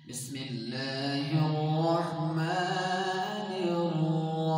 بسم الله الرحمن الرحيم.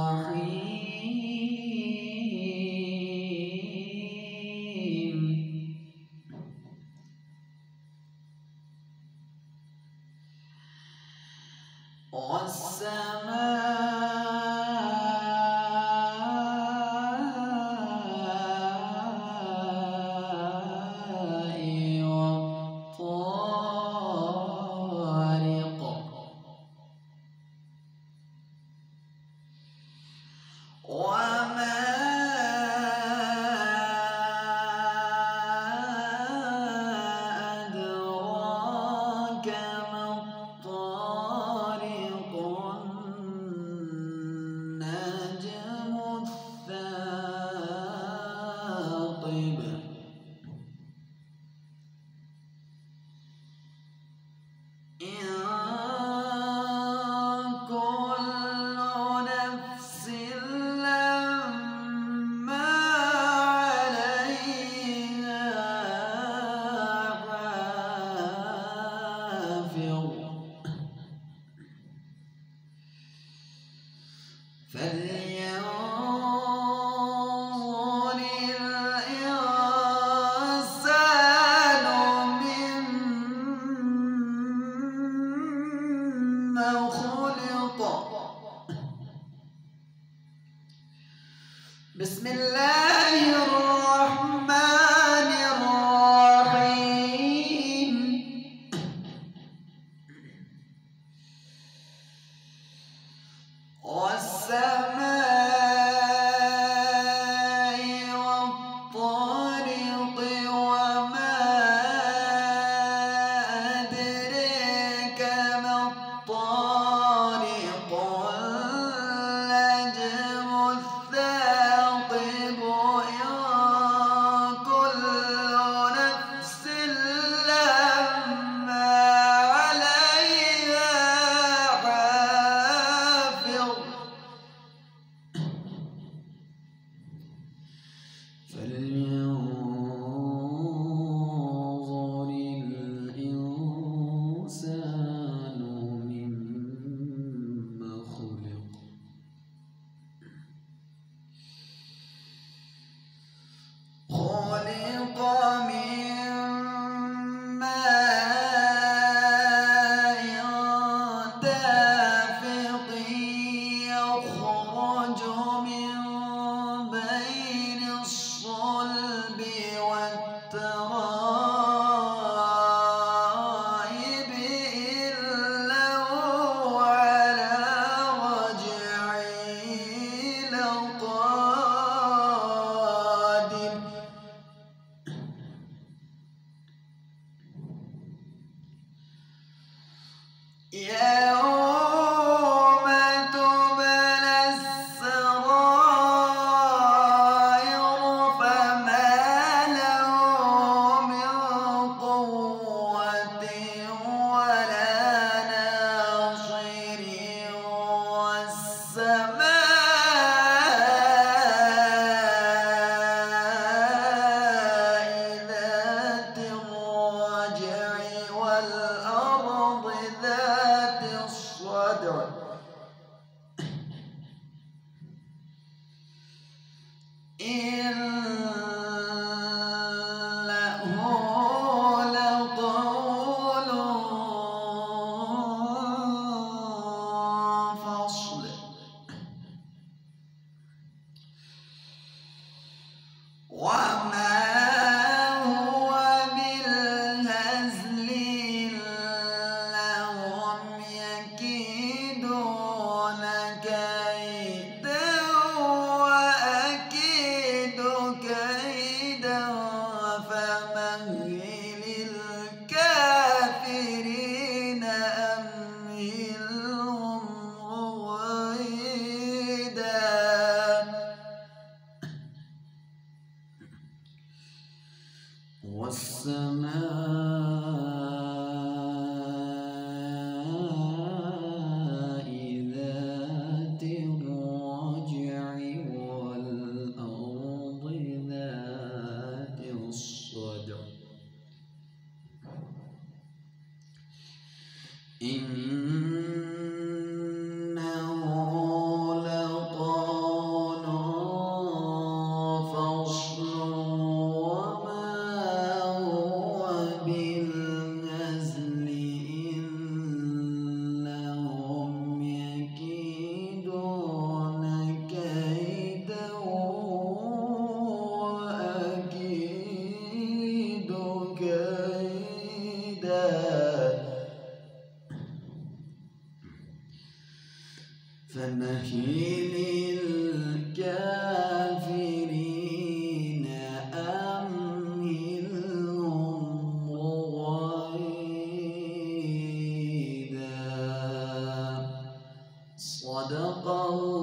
فلينظر الإنسان مما خلق. بسم الله الرحمن الرحيم. والسماء والطارق وما أدريك ما الطارق النجم الثاقب إن كل نفس لما عليها حافظ. فلينظر الإنسان مما خلق. خلق من ماء دافق يخرج من بين الصلب والترائب إنه على رجعه لقادر. يوم تبلى السرائر فما له من قوة ولا ناصر. والسماء ذات الرجع والأرض ذات إنه لقول فصل وما هو بالهزل إنهم يكيدون كيدا وأكيد كيدا فمهل الكافرين أمهلهم رويدا. صدق الله.